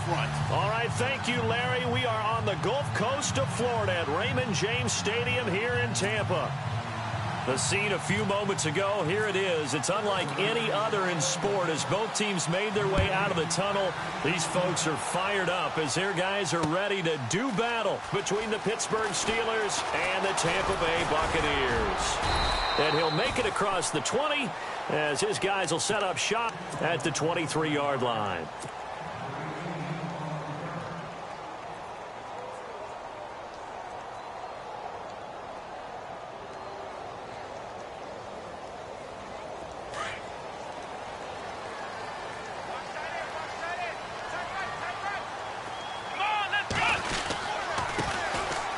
front. All right, thank you, Larry. We are on the Gulf Coast of Florida at Raymond James Stadium here in Tampa. The scene a few moments ago, here it is. It's unlike any other in sport as both teams made their way out of the tunnel. These folks are fired up as their guys are ready to do battle between the Pittsburgh Steelers and the Tampa Bay Buccaneers. And he'll make it across the 20 as his guys will set up shop at the 23-yard line.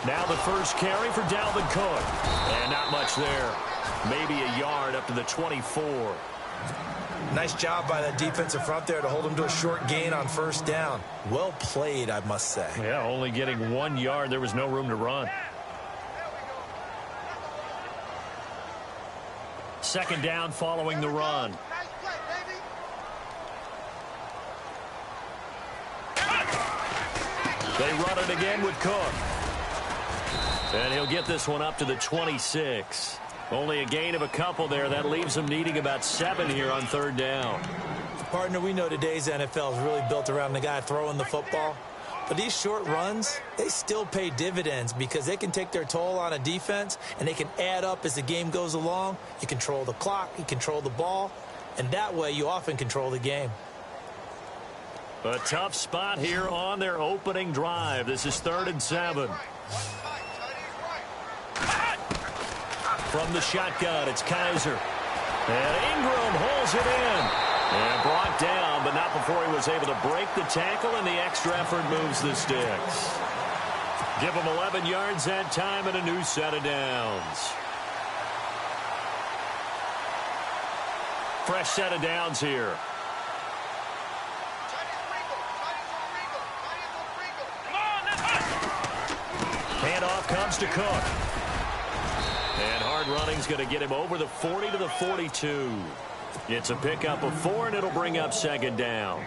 Now the first carry for Dalvin Cook. And not much there. Maybe a yard up to the 24. Nice job by that defensive front there to hold him to a short gain on first down. Well played, I must say. Yeah, only getting 1 yard. There was no room to run. Second down following the run. They run it again with Cook. And he'll get this one up to the 26. Only a gain of a couple there. That leaves him needing about 7 here on third down. Partner, we know today's NFL is really built around the guy throwing the football. But these short runs, they still pay dividends because they can take their toll on a defense and they can add up as the game goes along. You control the clock, you control the ball, and that way you often control the game. A tough spot here on their opening drive. This is 3rd and 7. From the shotgun, it's Kaiser. And Ingram holds it in. And brought down, but not before he was able to break the tackle, and the extra effort moves the sticks. Give him 11 yards that time and a new set of downs. Fresh set of downs here. Handoff comes to Cook. And hard running's going to get him over the 40 to the 42. It's a pickup of 4, and it'll bring up second down.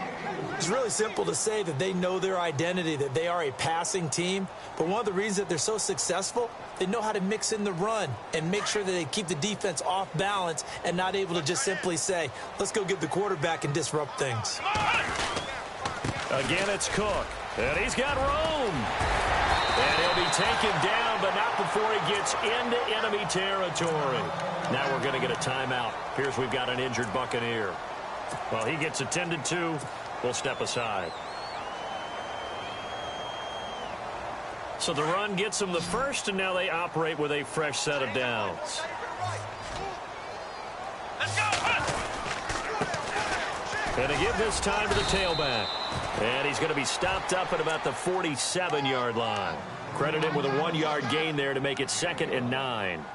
It's really simple to say that they know their identity, that they are a passing team. But one of the reasons that they're so successful, they know how to mix in the run and make sure that they keep the defense off balance and not able to just simply say, let's go get the quarterback and disrupt things. Again, it's Cook. And he's got room. And he'll be taken down, but not before he gets into enemy territory. Now we're going to get a timeout. Here's we've got an injured Buccaneer. Well, he gets attended to. We'll step aside. So the run gets them the first, and now they operate with a fresh set of downs. And to give this time to the tailback. And he's going to be stopped up at about the 47-yard line. Credit him with a 1-yard gain there to make it 2nd and 9.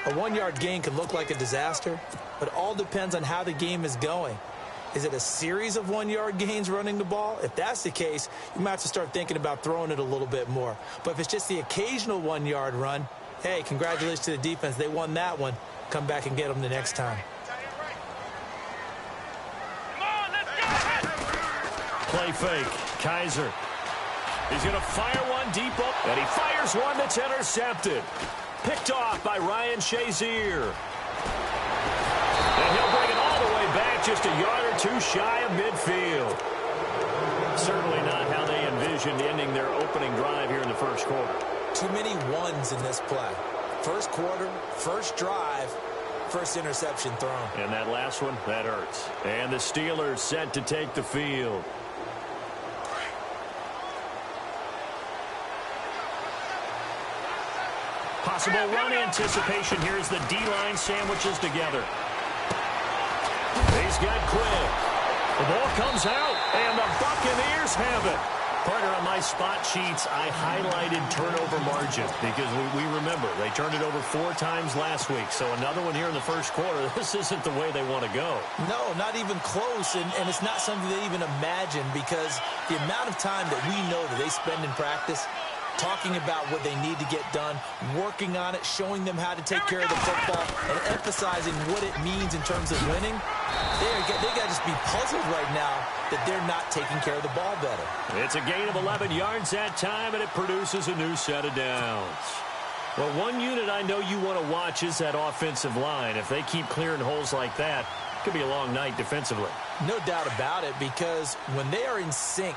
A 1-yard gain can look like a disaster, but it all depends on how the game is going. Is it a series of 1-yard gains running the ball? If that's the case, you might have to start thinking about throwing it a little bit more. But if it's just the occasional 1-yard run, hey, congratulations to the defense. They won that one. Come back and get them the next time. Play fake. Kaiser. He's going to fire one deep up, and he fires one that's intercepted. Picked off by Ryan Shazier. And he'll bring it all the way back, just a yard or two shy of midfield. Certainly not how they envisioned ending their opening drive here in the first quarter. Too many ones in this play. First quarter, first drive, first interception thrown. And that last one, that hurts. And the Steelers set to take the field. Possible run anticipation here as the D-line sandwiches together. He's got Quick. The ball comes out, and the Buccaneers have it. Partner, on my spot sheets, I highlighted turnover margin because we remember they turned it over 4 times last week. So another one here in the first quarter. This isn't the way they want to go. No, not even close, and it's not something they even imagine because the amount of time that we know that they spend in practice, talking about what they need to get done, working on it, showing them how to take care of the football, and emphasizing what it means in terms of winning. They got to just be puzzled right now that they're not taking care of the ball better. It's a gain of 11 yards that time, and it produces a new set of downs. Well, one unit I know you want to watch is that offensive line. If they keep clearing holes like that, it could be a long night defensively. No doubt about it, because when they are in sync,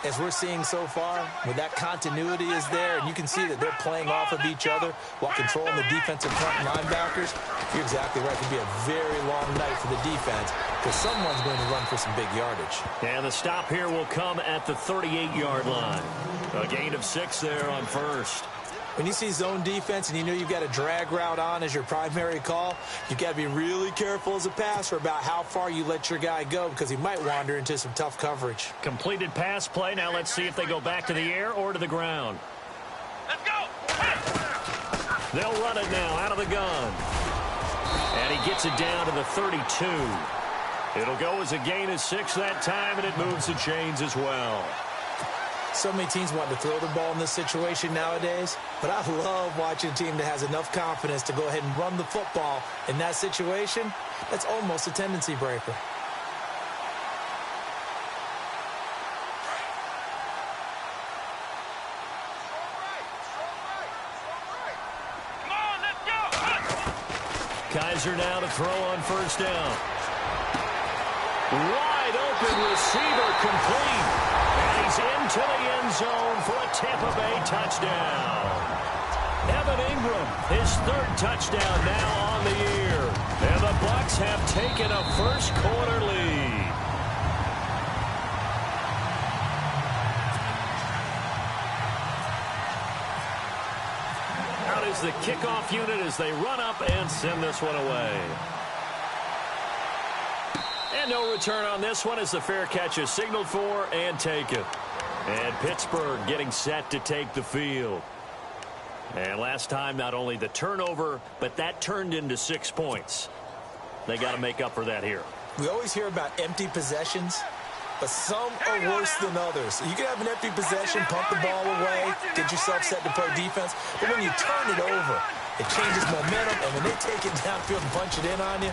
as we're seeing so far, when that continuity is there, and you can see that they're playing off of each other while controlling the defensive front linebackers, you're exactly right. It could be a very long night for the defense because someone's going to run for some big yardage. And the stop here will come at the 38-yard line. A gain of 6 there on first. When you see zone defense and you know you've got a drag route on as your primary call, you've got to be really careful as a passer about how far you let your guy go because he might wander into some tough coverage. Completed pass play. Now let's see if they go back to the air or to the ground. Let's go! They'll run it now out of the gun. And he gets it down to the 32. It'll go as a gain of 6 that time, and it moves the chains as well. So many teams want to throw the ball in this situation nowadays, but I love watching a team that has enough confidence to go ahead and run the football in that situation. That's almost a tendency breaker. Come on, let's go! Kaiser now to throw on first down. Wide open receiver complete. And he's into the end zone for a Tampa Bay touchdown. Evan Ingram, his 3rd touchdown now on the year. And the Bucs have taken a first-quarter lead. Out is the kickoff unit as they run up and send this one away. And no return on this one as the fair catch is signaled for and taken. And Pittsburgh getting set to take the field. And last time, not only the turnover, but that turned into 6 points. They got to make up for that here. We always hear about empty possessions, but some are worse than others. You can have an empty possession, pump the ball away, get yourself set to play defense, but when you turn it over, it changes momentum, and when they take it downfield and punch it in on you,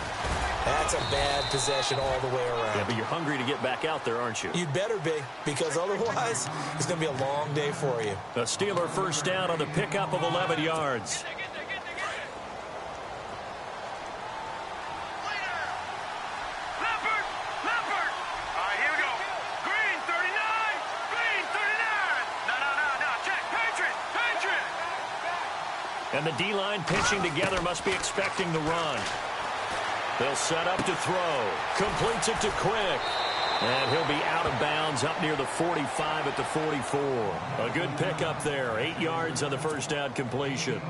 that's a bad possession all the way around. Yeah, but you're hungry to get back out there, aren't you? You'd better be, because otherwise, it's going to be a long day for you. A Steeler first down on the pickup of 11 yards. And the D-line pinching together must be expecting the run. They'll set up to throw. Completes it to Quick. And he'll be out of bounds up near the 45 at the 44. A good pickup there. 8 yards on the first down completion.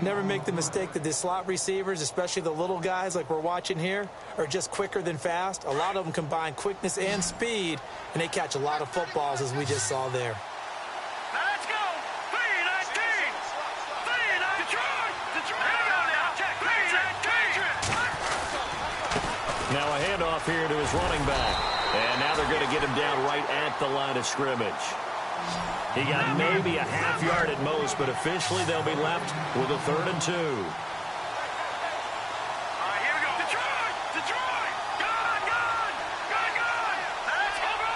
Never make the mistake that the slot receivers, especially the little guys like we're watching here, are just quicker than fast. A lot of them combine quickness and speed, and they catch a lot of footballs as we just saw there. Now a handoff here to his running back. And now they're going to get him down right at the line of scrimmage. He got maybe a half yard at most, but officially they'll be left with a 3rd and 2. All right, here we go. Detroit! Detroit! Gun! Gun! Gun! Gun! Let's over!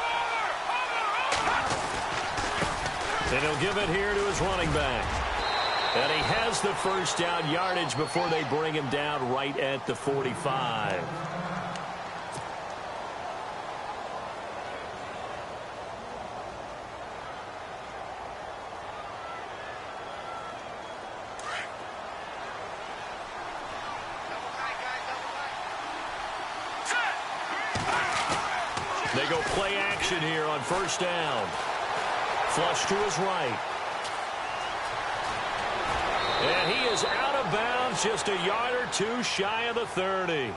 And he'll give it here to his running back. And he has the first down yardage before they bring him down right at the 45. They go play action here on first down. Flush to his right. And he is out of bounds, just a yard or two shy of the 30.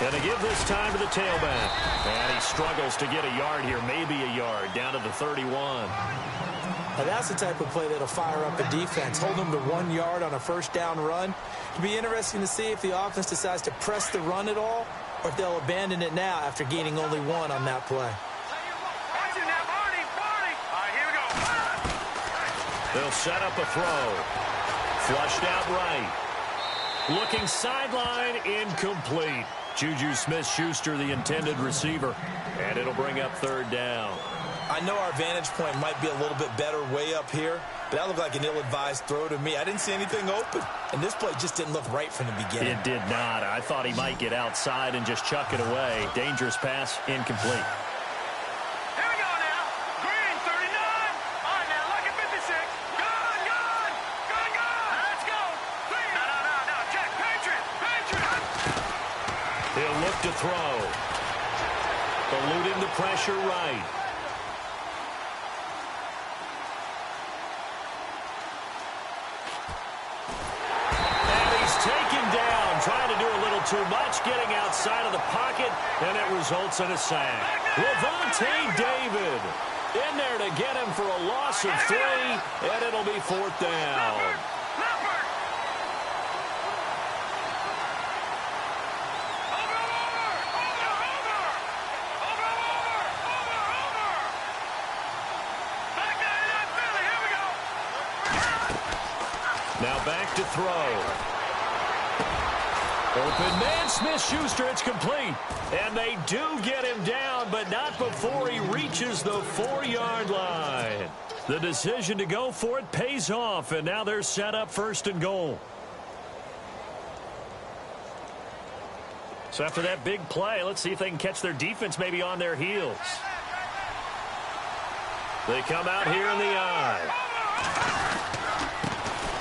And they give this time to the tailback. And he struggles to get a yard here, maybe a yard, down to the 31. Now, that's the type of play that'll fire up a defense. Hold them to 1 yard on a first down run. It'll be interesting to see if the offense decides to press the run at all or if they'll abandon it now after gaining only 1 on that play. They'll set up a throw. Flushed out right. Looking sideline, incomplete. Juju Smith-Schuster, the intended receiver. And it'll bring up third down. I know our vantage point might be a little bit better way up here, but that looked like an ill-advised throw to me. I didn't see anything open, and this play just didn't look right from the beginning. It did not. I thought he might get outside and just chuck it away. Dangerous pass, incomplete. He'll look to throw. Eluding the pressure right. And he's taken down, trying to do a little too much, getting outside of the pocket, and it results in a sack. Levante David in there to get him for a loss of 3, and it'll be fourth down. Now back to throw. Open man, Smith-Schuster, it's complete. And they do get him down, but not before he reaches the 4-yard line. The decision to go for it pays off, and now they're set up first and goal. So after that big play, let's see if they can catch their defense maybe on their heels. They come out here in the eye.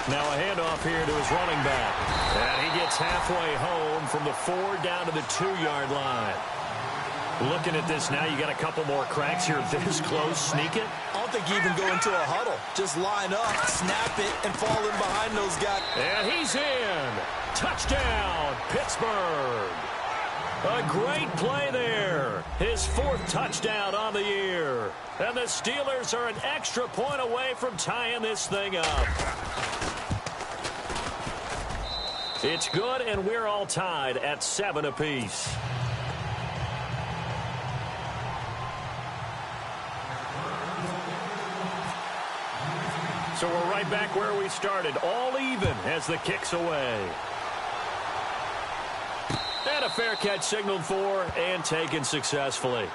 Now a handoff here to his running back. And he gets halfway home from the 4 down to the 2-yard line. Looking at this now, you got a couple more cracks here. This close, sneak it. I don't think you even go into a huddle. Just line up, snap it, and fall in behind those guys. And he's in. Touchdown, Pittsburgh. A great play there. His 4th touchdown on the year. And the Steelers are an extra point away from tying this thing up. It's good, and we're all tied at 7 apiece. So we're right back where we started, all even as the kick's away. And a fair catch signaled for and taken successfully.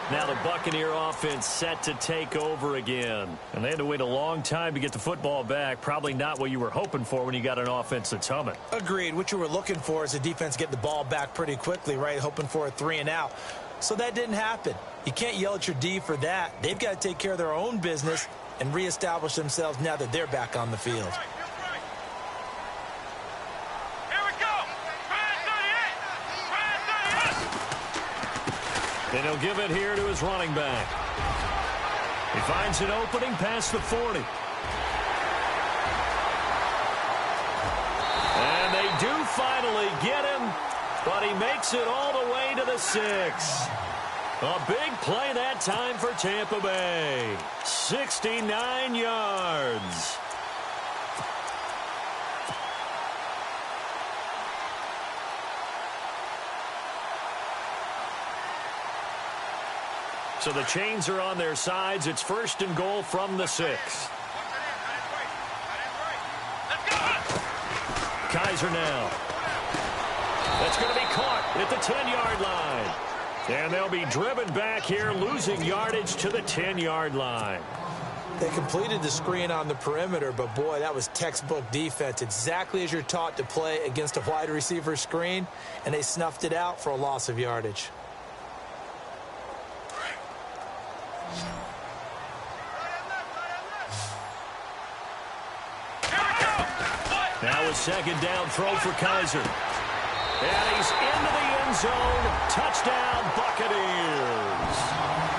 Now the Buccaneer offense set to take over again. And they had to wait a long time to get the football back. Probably not what you were hoping for when you got an offense that's humming. Agreed. What you were looking for is the defense get the ball back pretty quickly, right? Hoping for a 3 and out. So that didn't happen. You can't yell at your D for that. They've got to take care of their own business and reestablish themselves now that they're back on the field. And he'll give it here to his running back. He finds an opening past the 40. And they do finally get him, but he makes it all the way to the 6. A big play that time for Tampa Bay. 69 yards. So the chains are on their sides. It's first and goal from the 6. Kaiser now. That's going to be caught at the 10-yard line. And they'll be driven back here, losing yardage to the 10-yard line. They completed the screen on the perimeter, but boy, that was textbook defense. Exactly as you're taught to play against a wide receiver screen, and they snuffed it out for a loss of yardage. Now a second down throw for Kaiser. And he's into the end zone. Touchdown, Buccaneers.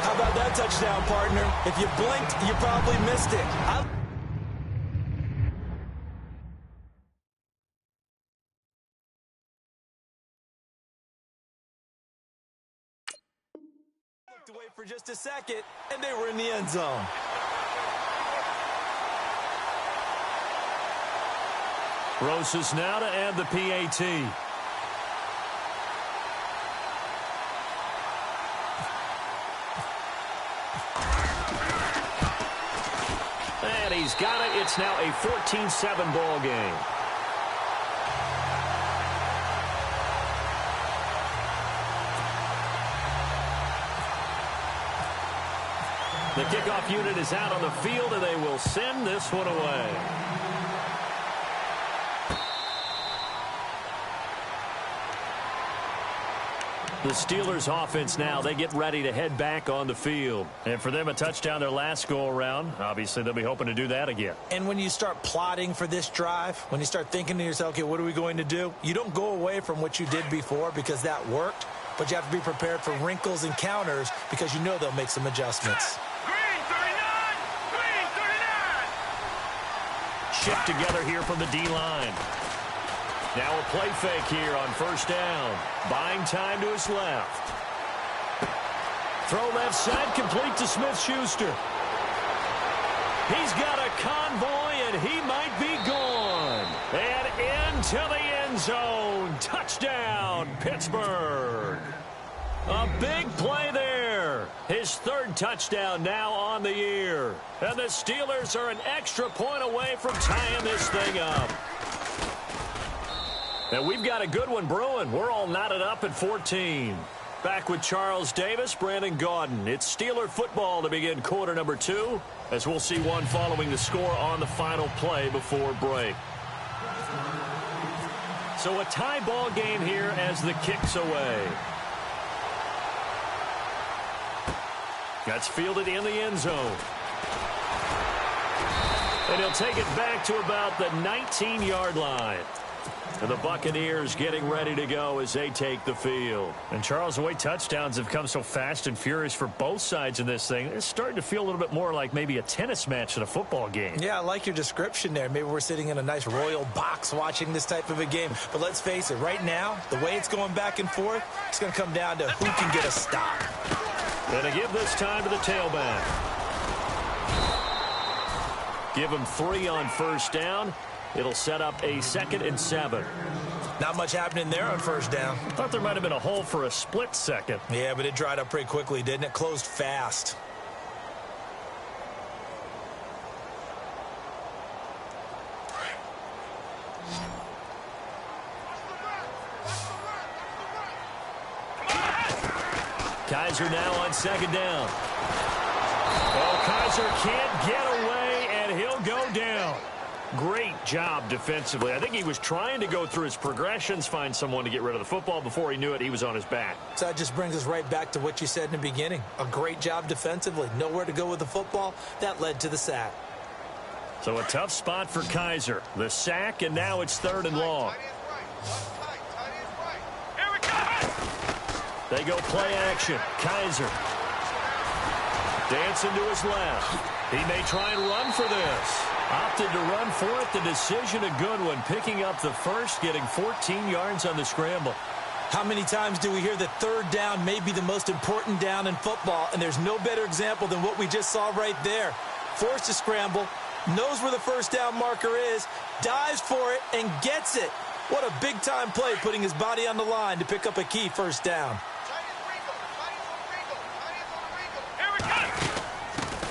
How about that touchdown, partner? If you blinked, you probably missed it. Looked away for just a second, and they were in the end zone. Rosas now to add the PAT. And he's got it. It's now a 14-7 ball game. The kickoff unit is out on the field, and they will send this one away. The Steelers offense now, they get ready to head back on the field. And for them, a touchdown their last go-around. Obviously, they'll be hoping to do that again. And when you start plotting for this drive, when you start thinking to yourself, okay, what are we going to do? You don't go away from what you did before because that worked, but you have to be prepared for wrinkles and counters because you know they'll make some adjustments. Green 39! Green 39! Shift together here from the D-line. Now a play fake here on first down. Buying time to his left. Throw left side, complete to Smith-Schuster. He's got a convoy, and he might be gone. And into the end zone. Touchdown, Pittsburgh. A big play there. His third touchdown now on the year. And the Steelers are an extra point away from tying this thing up. And we've got a good one brewing. We're all knotted up at 14. Back with Charles Davis, Brandon Gaudin. It's Steeler football to begin quarter number 2, as we'll see one following the score on the final play before break. So a tie ball game here as the kick's away. That's fielded in the end zone. And he'll take it back to about the 19-yard line. And the Buccaneers getting ready to go as they take the field. And Charles, the way touchdowns have come so fast and furious for both sides in this thing, it's starting to feel a little bit more like maybe a tennis match than a football game. Yeah, I like your description there. Maybe we're sitting in a nice royal box watching this type of a game. But let's face it, right now, the way it's going back and forth, it's going to come down to who can get a stop. Going to give this time to the tailback. Give him 3 on first down. It'll set up a 2nd and 7. Not much happening there on first down. I thought there might have been a hole for a split second. Yeah, but it dried up pretty quickly, didn't it? Closed fast. Kaiser now on 2nd down. Oh, Kaiser can't get away, and he'll go down. Great job defensively. I think he was trying to go through his progressions, find someone to get rid of the football. Before he knew it, he was on his back. So that just brings us right back to what you said in the beginning. A great job defensively. Nowhere to go with the football. That led to the sack. So a tough spot for Kaiser. The sack, and now it's 3rd and long. Here we go! They go play action. Kaiser dancing to his left. He may try and run for this. Opted to run for it. The decision a good one. Picking up the first, getting 14 yards on the scramble. How many times do we hear that 3rd down may be the most important down in football, and there's no better example than what we just saw right there. Forced to scramble, knows where the first down marker is, dives for it, and gets it. What a big-time play, putting his body on the line to pick up a key first down.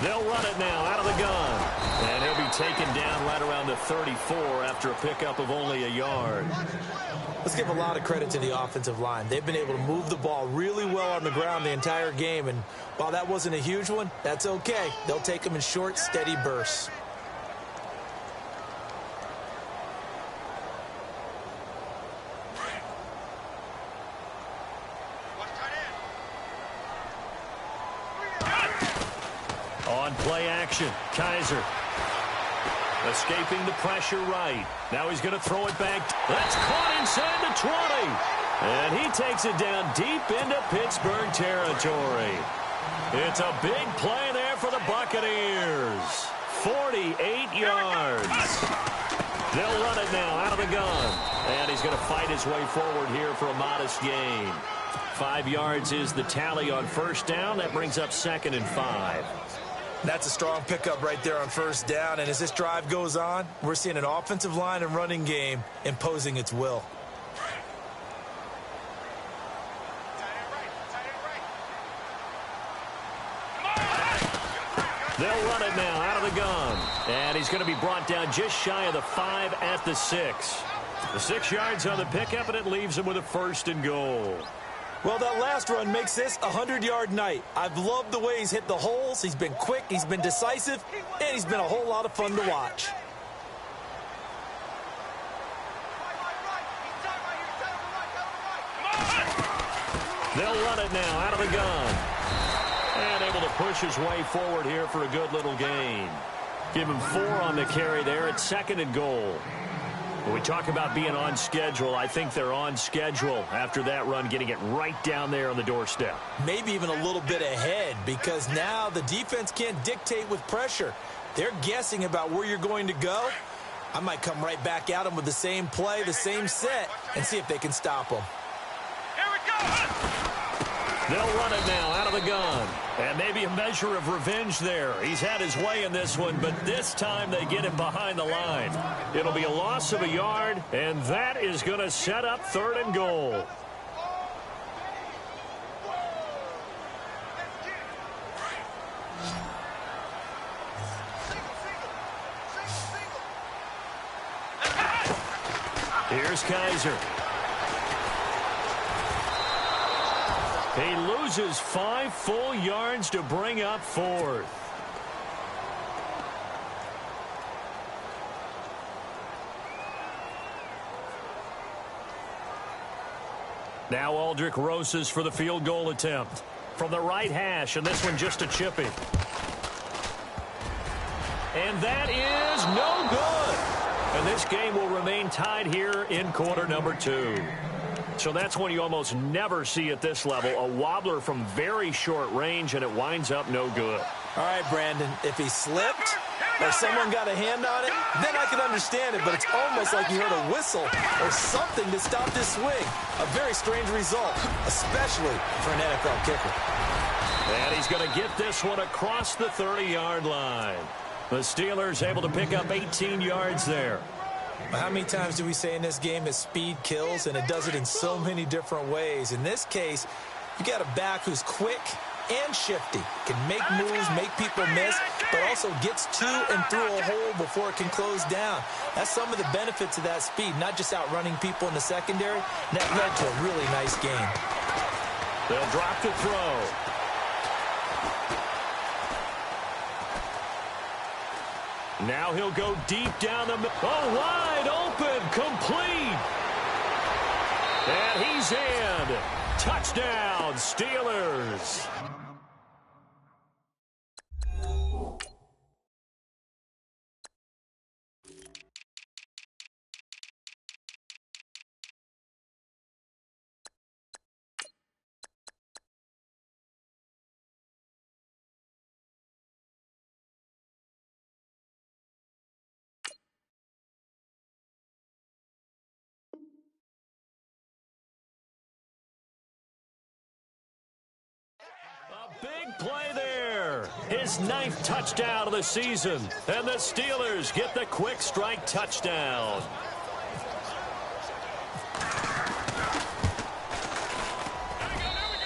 They'll run it now out of the gun. And he'll be taken down right around the 34 after a pickup of only a yard. Let's give a lot of credit to the offensive line. They've been able to move the ball really well on the ground the entire game. And while that wasn't a huge one, that's okay. They'll take them in short, steady bursts. On play action, Kaiser escaping the pressure right. Now he's going to throw it back. That's caught inside the 20. And he takes it down deep into Pittsburgh territory. It's a big play there for the Buccaneers. 48 yards. They'll run it now out of the gun. And he's going to fight his way forward here for a modest gain. 5 yards is the tally on first down. That brings up 2nd and 5. That's a strong pickup right there on first down. And as this drive goes on, we're seeing an offensive line and running game imposing its will. They'll run it now out of the gun. And he's going to be brought down just shy of the 5 at the 6. The 6 yards on the pickup, and it leaves him with a 1st and goal. Well, that last run makes this a 100-yard night. I've loved the way he's hit the holes. He's been quick, he's been decisive, and he's been a whole lot of fun to watch. They'll run it now out of the gun. And able to push his way forward here for a good little gain. Give him 4 on the carry there at 2nd and goal. When we talk about being on schedule, I think they're on schedule after that run, getting it right down there on the doorstep. Maybe even a little bit ahead, because now the defense can't dictate with pressure. They're guessing about where you're going to go. I might come right back at them with the same play, the same set, and see if they can stop them. Here we go! They'll run it now out of the gun. And maybe a measure of revenge there. He's had his way in this one, but this time they get him behind the line. It'll be a loss of a yard, and that is going to set up 3rd and goal. Here's Kaiser. He loses 5 full yards to bring up 4th. Now Aldrick Rosas for the field goal attempt. From the right hash, and this one just a chippy. And that is no good. And this game will remain tied here in quarter number 2. So that's one you almost never see at this level. A wobbler from very short range, and it winds up no good. All right, Brandon, if he slipped or someone got a hand on it, then I could understand it, but it's almost like you heard a whistle or something to stop this swing. A very strange result, especially for an NFL kicker. And he's going to get this one across the 30-yard line. The Steelers able to pick up 18 yards there. How many times do we say in this game that speed kills, and it does it in so many different ways? In this case, you got a back who's quick and shifty, can make moves, make people miss, but also gets to and through a hole before it can close down. That's some of the benefits of that speed, not just outrunning people in the secondary. And that led to a really nice game. They'll drop the throw. Now he'll go deep down the middle. Oh, wide open, complete. And he's in. Touchdown, Steelers. Big play there. His 9th touchdown of the season. And the Steelers get the quick strike touchdown.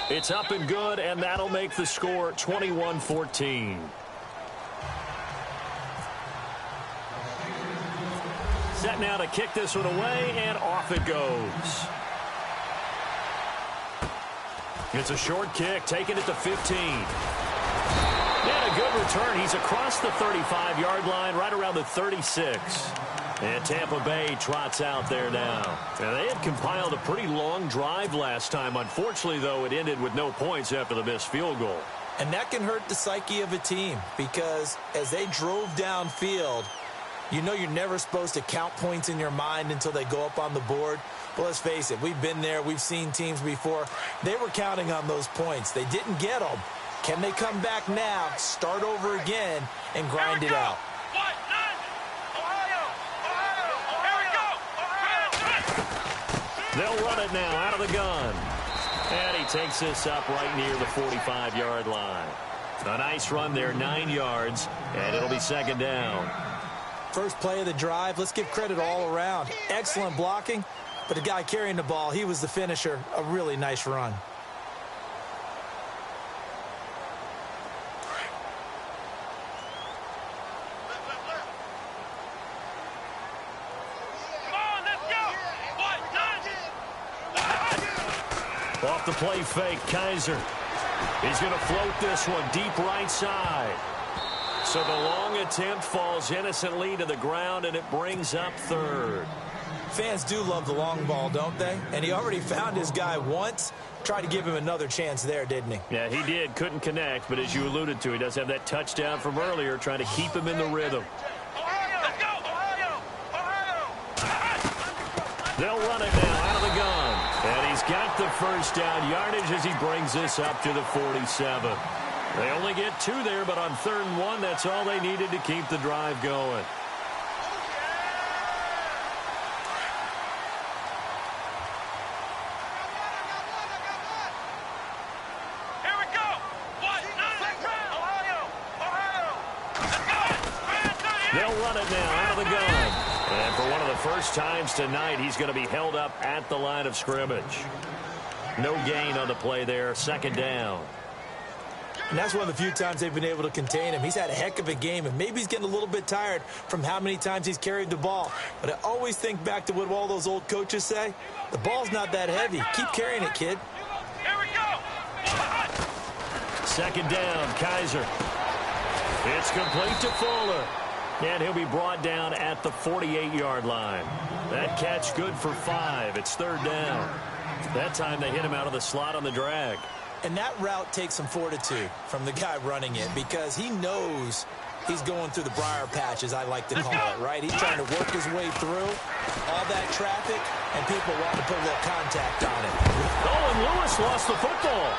It's up and good, and that'll make the score 21-14. Set now to kick this one away, and off it goes. It's a short kick, taking it to 15. And a good return. He's across the 35-yard line, right around the 36. And Tampa Bay trots out there now. And they had compiled a pretty long drive last time. Unfortunately, though, it ended with no points after the missed field goal. And that can hurt the psyche of a team, because as they drove downfield, you know you're never supposed to count points in your mind until they go up on the board. Well, let's face it, we've been there. We've seen teams before. They were counting on those points. They didn't get them. Can they come back now, start over again, and grind it out? They'll run it now out of the gun. And he takes this up right near the 45-yard line. A nice run there, 9 yards, and it'll be second down. First play of the drive, let's give credit all around. Excellent blocking, but the guy carrying the ball, he was the finisher. A really nice run. Off the play fake, Kaiser. He's going to float this one deep right side. So the long attempt falls innocently to the ground, and it brings up third. Fans do love the long ball, don't they? And he already found his guy once. Tried to give him another chance there, didn't he? Yeah, he did. Couldn't connect, but as you alluded to, he does have that touchdown from earlier, trying to keep him in the rhythm. They'll run it now out of the gun. And he's got the first down yardage as he brings this up to the 47. They only get 2 there, but on 3rd and 1, that's all they needed to keep the drive going. Here we go. They'll run it now out of the gun. And for one of the first times tonight, he's going to be held up at the line of scrimmage. No gain on the play there, second down. And that's one of the few times they've been able to contain him. He's had a heck of a game, and maybe he's getting a little bit tired from how many times he's carried the ball. But I always think back to what all those old coaches say. The ball's not that heavy. Keep carrying it, kid. Here we go. Second down, Kaiser. It's complete to Fuller. And he'll be brought down at the 48-yard line. That catch good for 5. It's 3rd down. That time they hit him out of the slot on the drag. And that route takes some fortitude from the guy running it because he knows he's going through the briar patch, as I like to call it, right? He's trying to work his way through all that traffic, and people want to put a little contact on it. Oh, and Lewis lost the football.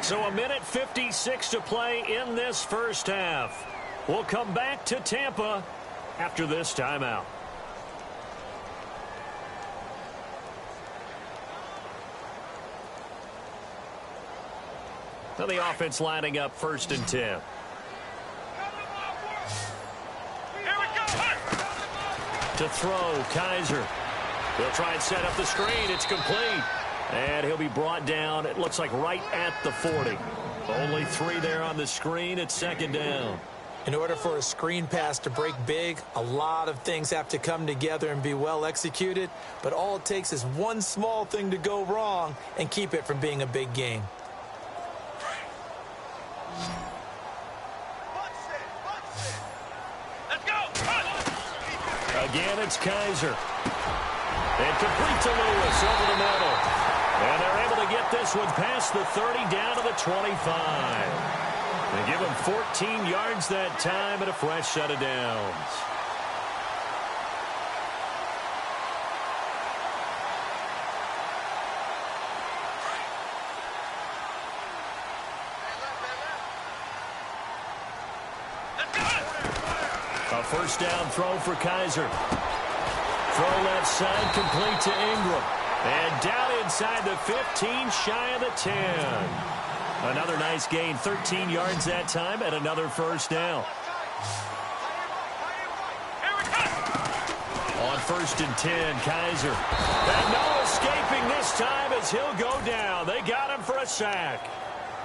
So 1:56 to play in this first half. We'll come back to Tampa after this timeout. Now the offense lining up 1st and 10. Here we go. To throw, Kaiser. They'll try and set up the screen. It's complete. And he'll be brought down, it looks like, right at the 40. Only 3 there on the screen. It's 2nd down. In order for a screen pass to break big, a lot of things have to come together and be well executed. But all it takes is one small thing to go wrong and keep it from being a big game. Let's go. Again, it's Kaiser. And complete to Lewis over the middle. And they're able to get this one past the 30 down to the 25. They give him 14 yards that time and a fresh set of downs. A first down throw for Kaiser. Throw left side, complete to Ingram. And down inside the 15, shy of the 10. Another nice gain, 13 yards that time, and another first down. On 1st and 10, Kaiser. And no escaping this time as he'll go down. They got him for a sack.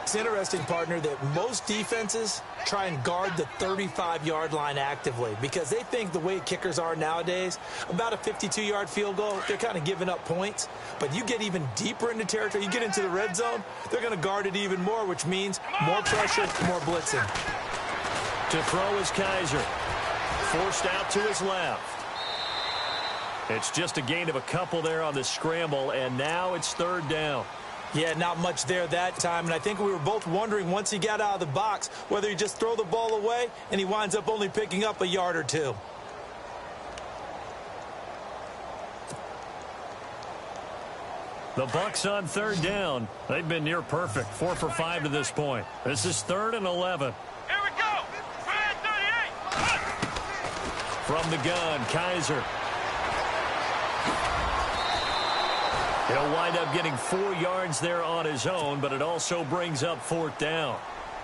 It's interesting, partner, that most defenses try and guard the 35-yard line actively because they think the way kickers are nowadays, about a 52-yard field goal, they're kind of giving up points. But you get even deeper into territory, you get into the red zone, they're going to guard it even more, which means more pressure, more blitzing. To throw is Kaiser. Forced out to his left. It's just a gain of a couple there on the scramble, and now it's 3rd down. Yeah, not much there that time, and I think we were both wondering once he got out of the box whether he just throw the ball away and he winds up only picking up a yard or 2. The Bucs on 3rd down. They've been near perfect, 4 for 5 to this point. This is 3rd and 11. Here we go. 38. From the gun, Kaiser. He'll wind up getting 4 yards there on his own, but it also brings up 4th down.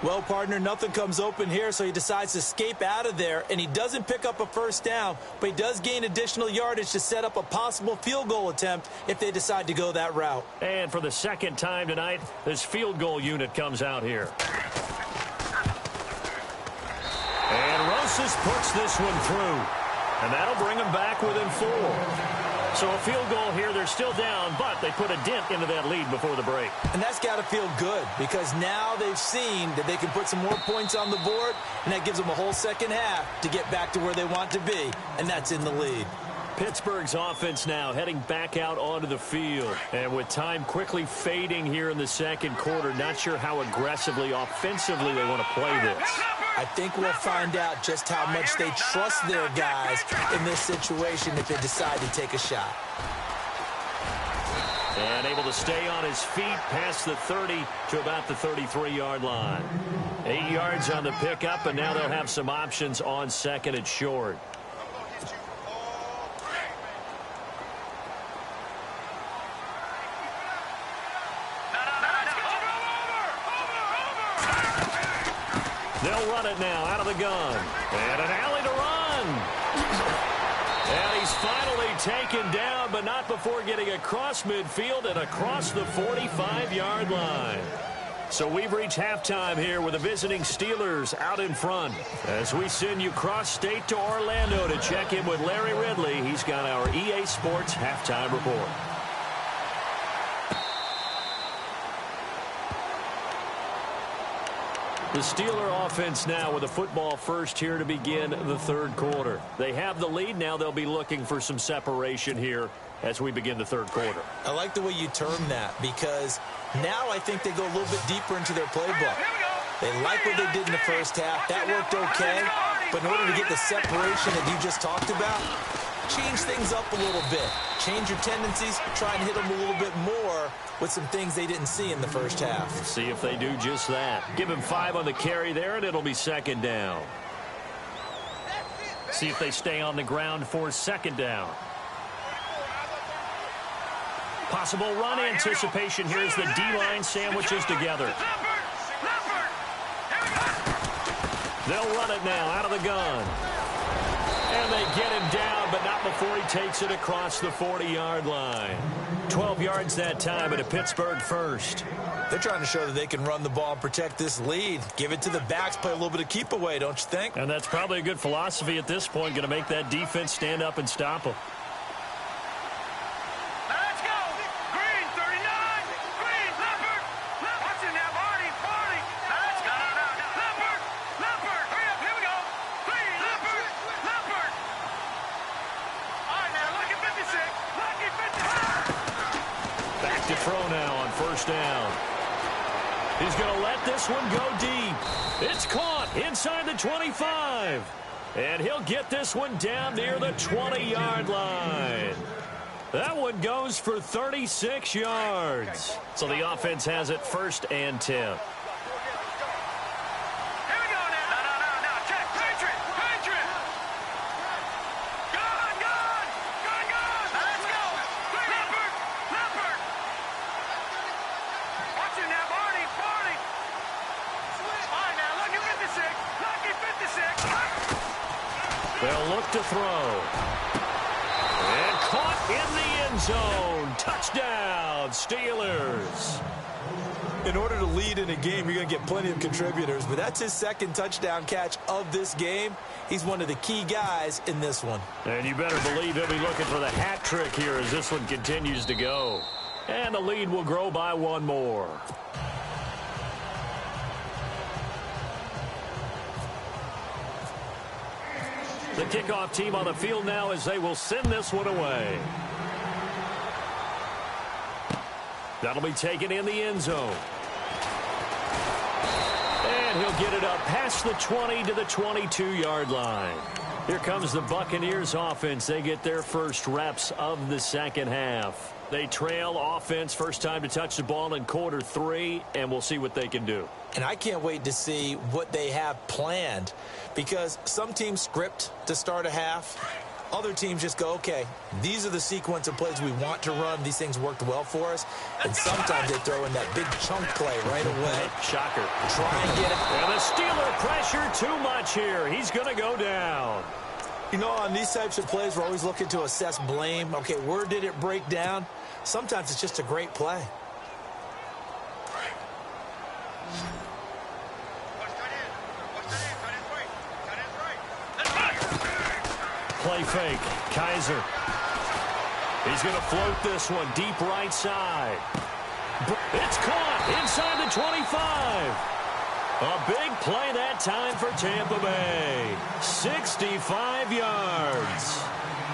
Well, partner, nothing comes open here, so he decides to escape out of there, and he doesn't pick up a 1st down, but he does gain additional yardage to set up a possible field goal attempt if they decide to go that route. And for the 2nd time tonight, this field goal unit comes out here. And Rosas puts this one through, and that'll bring him back within 4. So a field goal here, they're still down, but they put a dent into that lead before the break. And that's got to feel good because now they've seen that they can put some more points on the board, and that gives them a whole 2nd half to get back to where they want to be, and that's in the lead. Pittsburgh's offense now heading back out onto the field. And with time quickly fading here in the 2nd quarter, not sure how aggressively, offensively they want to play this. I think we'll find out just how much they trust their guys in this situation if they decide to take a shot. And able to stay on his feet past the 30 to about the 33-yard line. 8 yards on the pickup, and now they'll have some options on 2nd and short. They'll run it now out of the gun. And an alley to run. And he's finally taken down, but not before getting across midfield and across the 45-yard line. So we've reached halftime here with the visiting Steelers out in front. As we send you cross-state to Orlando to check in with Larry Ridley, he's got our EA Sports halftime report. The Steeler offense now with a football first here to begin the 3rd quarter. They have the lead. Now they'll be looking for some separation here as we begin the 3rd quarter. I like the way you term that because now I think they go a little bit deeper into their playbook. They like what they did in the 1st half. That worked okay. But in order to get the separation that you just talked about, change things up a little bit. Change your tendencies. Try and hit them a little bit more with some things they didn't see in the 1st half. See if they do just that. Give him 5 on the carry there, and it'll be 2nd down. See if they stay on the ground for 2nd down. Possible run anticipation here as the D-line sandwiches together. They'll run it now out of the gun. And they get him down, but not before he takes it across the 40-yard line. 12 yards that time at a Pittsburgh first. They're trying to show that they can run the ball and protect this lead. Give it to the backs, play a little bit of keep away, don't you think? And that's probably a good philosophy at this point, going to make that defense stand up and stop them. Let's go! Green, 39! Green, Leopard! What's in that party? Party! Let's go! Leopard! Leopard! Hurry up, here we go! Green, Leopard! Leopard! All right, now, lucky 56! Lucky 56! Back to throw now on 1st down. He's going to let this one go deep. It's caught inside the 25. And he'll get this one down near the 20-yard line. That one goes for 36 yards. So the offense has it 1st and 10. They'll look to throw. And caught in the end zone. Touchdown, Steelers. In order to lead in a game, you're going to get plenty of contributors, but that's his 2nd touchdown catch of this game. He's one of the key guys in this one. And you better believe he'll be looking for the hat trick here as this one continues to go. And the lead will grow by 1 more. The kickoff team on the field now as they will send this one away. That'll be taken in the end zone. And he'll get it up past the 20 to the 22-yard line. Here comes the Buccaneers offense. They get their first reps of the 2nd half. They trail offense, first time to touch the ball in quarter 3, and we'll see what they can do. And I can't wait to see what they have planned because some teams script to start a half. Other teams just go, okay, these are the sequence of plays we want to run. These things worked well for us. And sometimes they throw in that big chunk play right away. Shocker. Try and get it. And the Steeler pressure too much here. He's going to go down. You know, on these types of plays, we're always looking to assess blame. Okay, where did it break down? Sometimes it's just a great play. Play fake. Kaiser. He's going to float this one deep right side. It's caught inside the 25. A big play that time for Tampa Bay. 65 yards.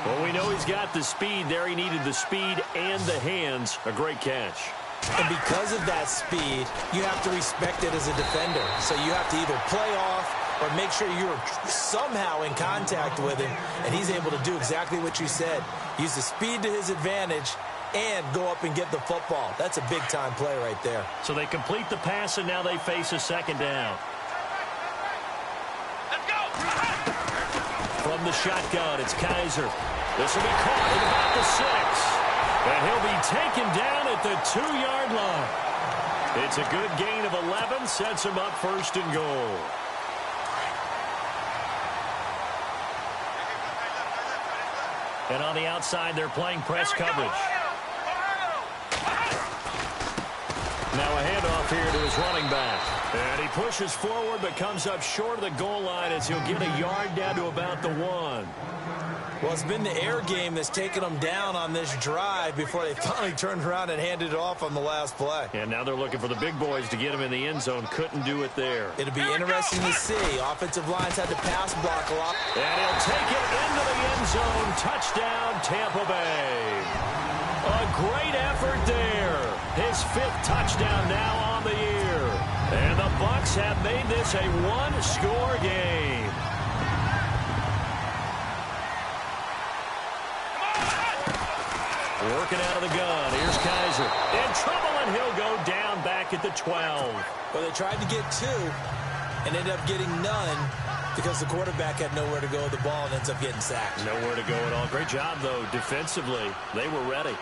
Well, we know he's got the speed there. He needed the speed and the hands. A great catch. And because of that speed, you have to respect it as a defender. So you have to either play off or make sure you're somehow in contact with him, and he's able to do exactly what you said. Use the speed to his advantage and go up and get the football. That's a big-time play right there. So they complete the pass, and now they face a second down. Let's go! From the shotgun, it's Kaiser. This will be caught at about the 6. And he'll be taken down at the 2-yard line. It's a good gain of 11, sets him up first and goal. And on the outside, they're playing press coverage. Now a handoff here to his running back. And he pushes forward but comes up short of the goal line as he'll get a yard down to about the 1. Well, it's been the air game that's taken them down on this drive before they finally turned around and handed it off on the last play. And now they're looking for the big boys to get him in the end zone. Couldn't do it there. It'll be interesting to see. Offensive lines had to pass block a lot. And he'll take it into the end zone. Touchdown, Tampa Bay. A great effort there. His 5th touchdown now on the year. And the Bucs have made this a one-score game. Working out of the gun. Here's Kaiser. In trouble, and he'll go down back at the 12. Well, they tried to get 2 and ended up getting none because the quarterback had nowhere to go with the ball and ends up getting sacked. Nowhere to go at all. Great job, though, defensively. They were ready.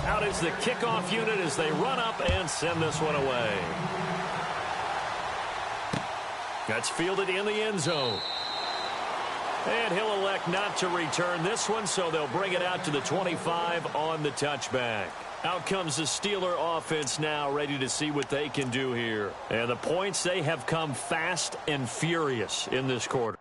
Out is the kickoff unit as they run up and send this one away. That's fielded in the end zone. And he'll elect not to return this one, so they'll bring it out to the 25 on the touchback. Out comes the Steeler offense now, ready to see what they can do here. And the points, they have come fast and furious in this quarter.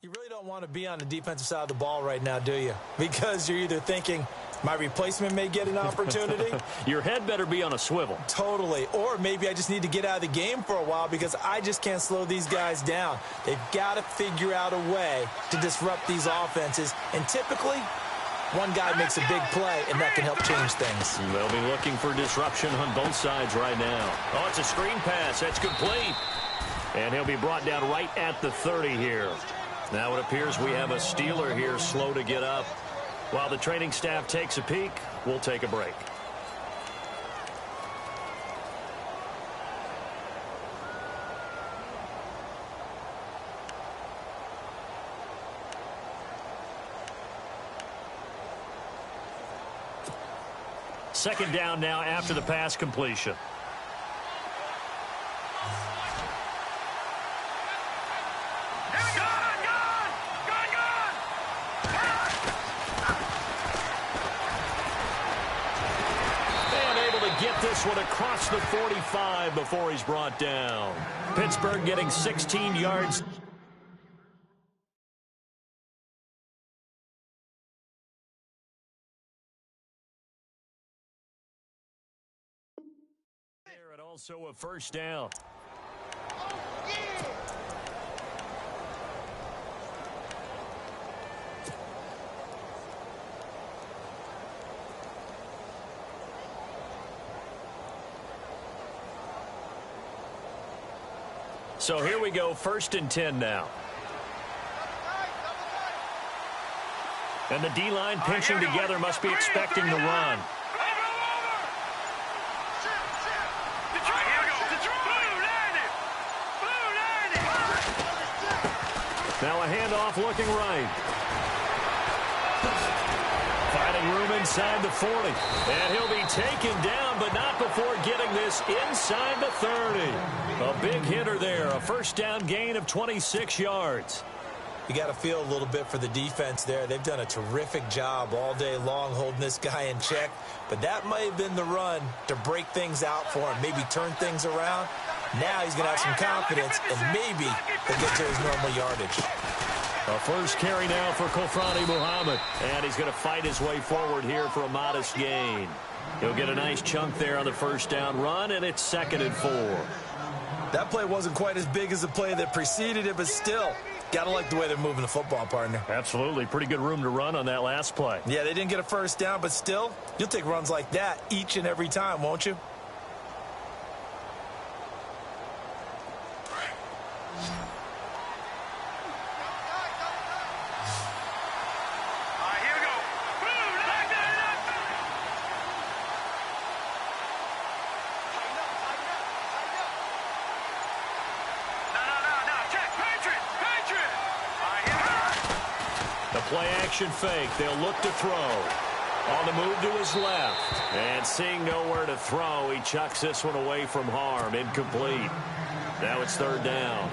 You really don't want to be on the defensive side of the ball right now, do you? Because you're either thinking, my replacement may get an opportunity. Your head better be on a swivel. Totally. Or maybe I just need to get out of the game for a while because I just can't slow these guys down. They've got to figure out a way to disrupt these offenses. And typically, one guy makes a big play, and that can help change things. They'll be looking for disruption on both sides right now. Oh, it's a screen pass. That's complete. And he'll be brought down right at the 30 here. Now it appears we have a Steeler here slow to get up. While the training staff takes a peek, we'll take a break. Second down now after the pass completion. Get this one across the 45 before he's brought down. Pittsburgh getting 16 yards. There, and also a first down. So here we go, 1st and 10 now. And the D-line pinching together must be expecting the run. Now a handoff looking right. Finding room inside the 40. And he'll be taken down, but not before getting this inside the 30. A big hitter there. A first down gain of 26 yards. You got to feel a little bit for the defense there. They've done a terrific job all day long holding this guy in check. But that might have been the run to break things out for him, maybe turn things around. Now he's going to have some confidence, and maybe he'll get to his normal yardage. A first carry now for Kofrani Muhammad. And he's going to fight his way forward here for a modest gain. He'll get a nice chunk there on the first down run, and it's 2nd and 4. That play wasn't quite as big as the play that preceded it, but still, got to like the way they're moving the football, partner. Absolutely. Pretty good room to run on that last play. Yeah, they didn't get a first down, but still, you'll take runs like that each and every time, won't you? Play-action fake. They'll look to throw. On the move to his left. And seeing nowhere to throw, he chucks this one away from harm. Incomplete. Now it's 3rd down.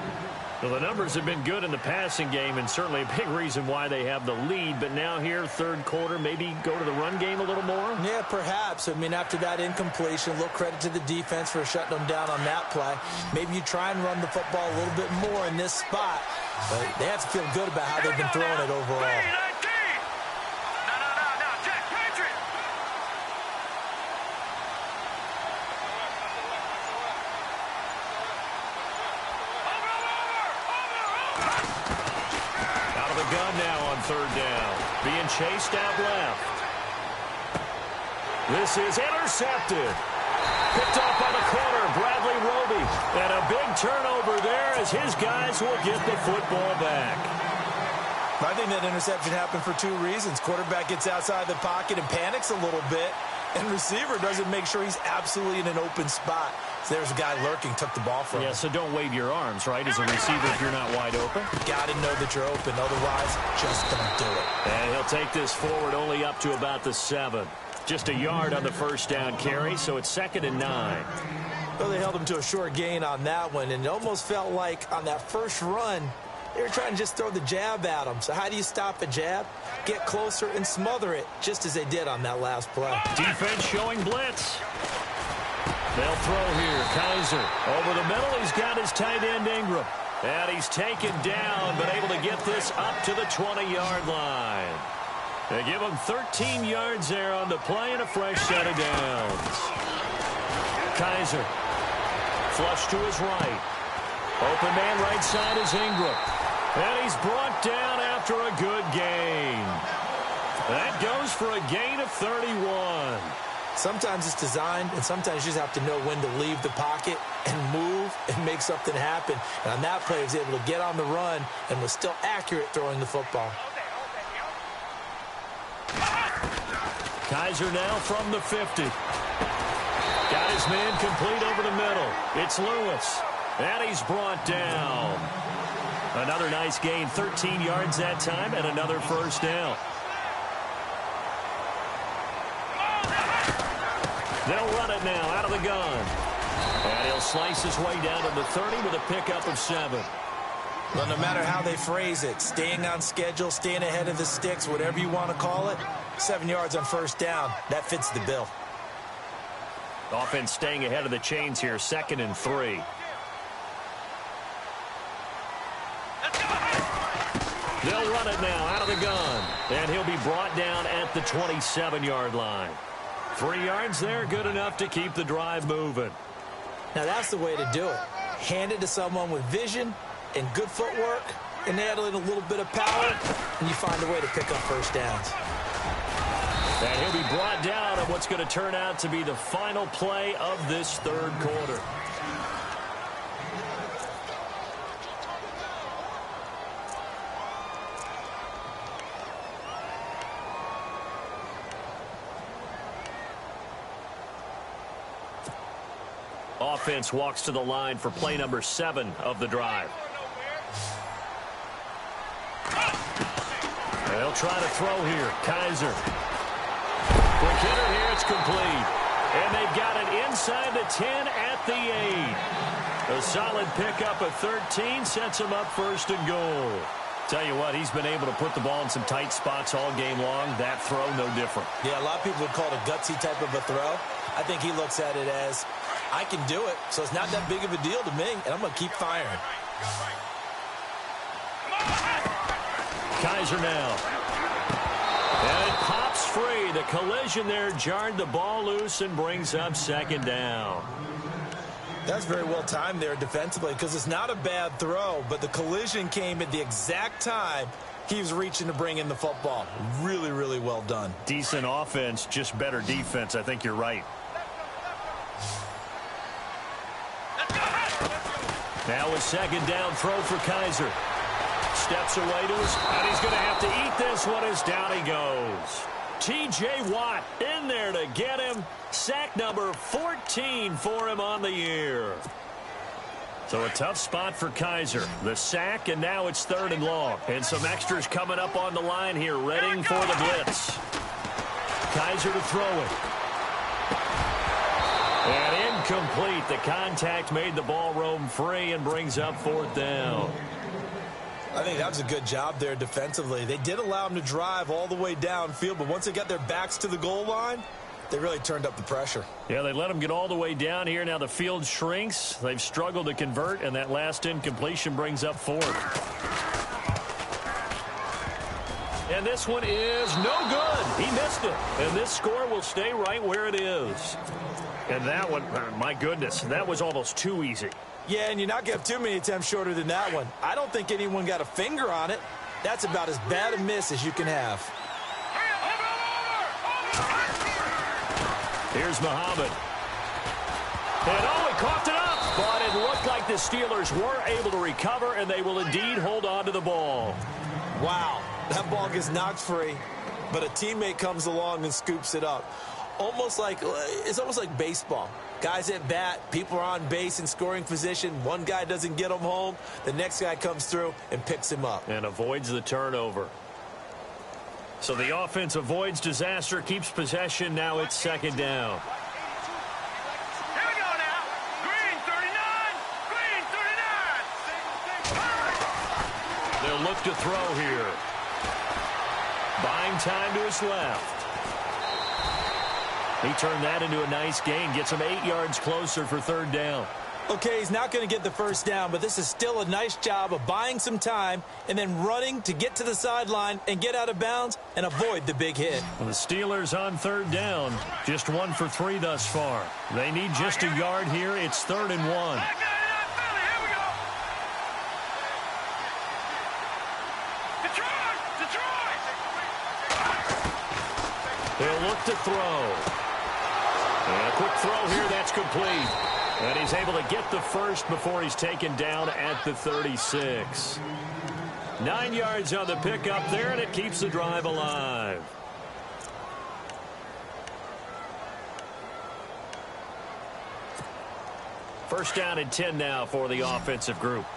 Well, the numbers have been good in the passing game, and certainly a big reason why they have the lead. But now here, 3rd quarter, maybe go to the run game a little more? Yeah, perhaps. I mean, after that incompletion, a little credit to the defense for shutting them down on that play. Maybe you try and run the football a little bit more in this spot. But they have to feel good about how they've been throwing it overall. Gun now on 3rd down. Being chased out left. This is intercepted. Picked off by the corner, Bradley Roby. And a big turnover there as his guys will get the football back. I think that interception happened for 2 reasons. Quarterback gets outside the pocket and panics a little bit. And receiver doesn't make sure he's absolutely in an open spot. So there's a guy lurking, took the ball from him. Yeah, so don't wave your arms, right, as a receiver if you're not wide open. Got to know that you're open. Otherwise, just don't do it. And he'll take this forward only up to about the 7. Just a yard on the first down carry, so it's 2nd and 9. Well, they held him to a short gain on that one, and it almost felt like on that first run, they were trying to just throw the jab at him. So how do you stop a jab? Get closer and smother it, just as they did on that last play. Defense showing blitz. They'll throw here. Kaiser over the middle. He's got his tight end Ingram. And he's taken down, but able to get this up to the 20-yard line. They give him 13 yards there on the play and a fresh set of downs. Kaiser. Flush to his right. Open man right side is Ingram. And he's brought down after a good gain. That goes for a gain of 31. Sometimes it's designed, and sometimes you just have to know when to leave the pocket and move and make something happen. And on that play, he was able to get on the run and was still accurate throwing the football. Kaiser now from the 50. Got his man complete over the middle. It's Lewis. And he's brought down. Another nice gain, 13 yards that time, and another first down. They'll run it now out of the gun. And he'll slice his way down to the 30 with a pickup of 7. Well, no matter how they phrase it, staying on schedule, staying ahead of the sticks, whatever you want to call it, 7 yards on first down, that fits the bill. Offense staying ahead of the chains here, 2nd and 3. They'll run it now out of the gun. And he'll be brought down at the 27-yard line. 3 yards there, good enough to keep the drive moving. Now that's the way to do it. Hand it to someone with vision and good footwork, and add in a little bit of power, and you find a way to pick up first downs. And he'll be brought down on what's going to turn out to be the final play of this 3rd quarter. Offense walks to the line for play number 7 of the drive. They'll try to throw here. Kaiser. Quick hitter here. It's complete. And they've got it inside the 10 at the 8. A solid pickup of 13 sets them up 1st and goal. Tell you what, he's been able to put the ball in some tight spots all game long. That throw, no different. Yeah, a lot of people would call it a gutsy type of a throw. I think he looks at it as, I can do it, so it's not that big of a deal to me, and I'm going to keep firing. Kaiser now. And it pops free. The collision there jarred the ball loose and brings up 2nd down. That's very well timed there defensively because it's not a bad throw, but the collision came at the exact time he was reaching to bring in the football. Really, really well done. Decent offense, just better defense. I think you're right. Now a 2nd down throw for Kaiser. Steps away to his, and he's going to have to eat this one as down he goes. T.J. Watt in there to get him. Sack number 14 for him on the year. So a tough spot for Kaiser. The sack, and now it's 3rd and long. And some extras coming up on the line here, readying for the blitz. Kaiser to throw it. And incomplete. The contact made the ball roam free and brings up 4th down. I think that was a good job there defensively. They did allow them to drive all the way downfield, but once they got their backs to the goal line, they really turned up the pressure. Yeah, they let them get all the way down here. Now the field shrinks. They've struggled to convert, and that last incompletion brings up 4th. And this one is no good. He missed it. And this score will stay right where it is. And that one, my goodness, that was almost too easy. Yeah, and you're not going to have too many attempts shorter than that one. I don't think anyone got a finger on it. That's about as bad a miss as you can have. Here's Muhammad. And oh, he coughed it up. But it looked like the Steelers were able to recover, and they will indeed hold on to the ball. Wow, that ball gets knocked free, but a teammate comes along and scoops it up. It's almost like baseball. Guys at bat, people are on base in scoring position. One guy doesn't get him home. The next guy comes through and picks him up. And avoids the turnover. So the offense avoids disaster, keeps possession. Now it's 2nd down. Here we go now. Green 39. Green 39. They'll look to throw here. Buying time to his left. He turned that into a nice gain. Gets him 8 yards closer for 3rd down. Okay, he's not going to get the first down, but this is still a nice job of buying some time and then running to get to the sideline and get out of bounds and avoid the big hit. Well, the Steelers on 3rd down. Just 1 for 3 thus far. They need just a yard here. It's 3rd and 1. He'll look to throw. And a quick throw here, that's complete. And he's able to get the first before he's taken down at the 36. 9 yards on the pickup there, and it keeps the drive alive. First down and 10 now for the offensive group.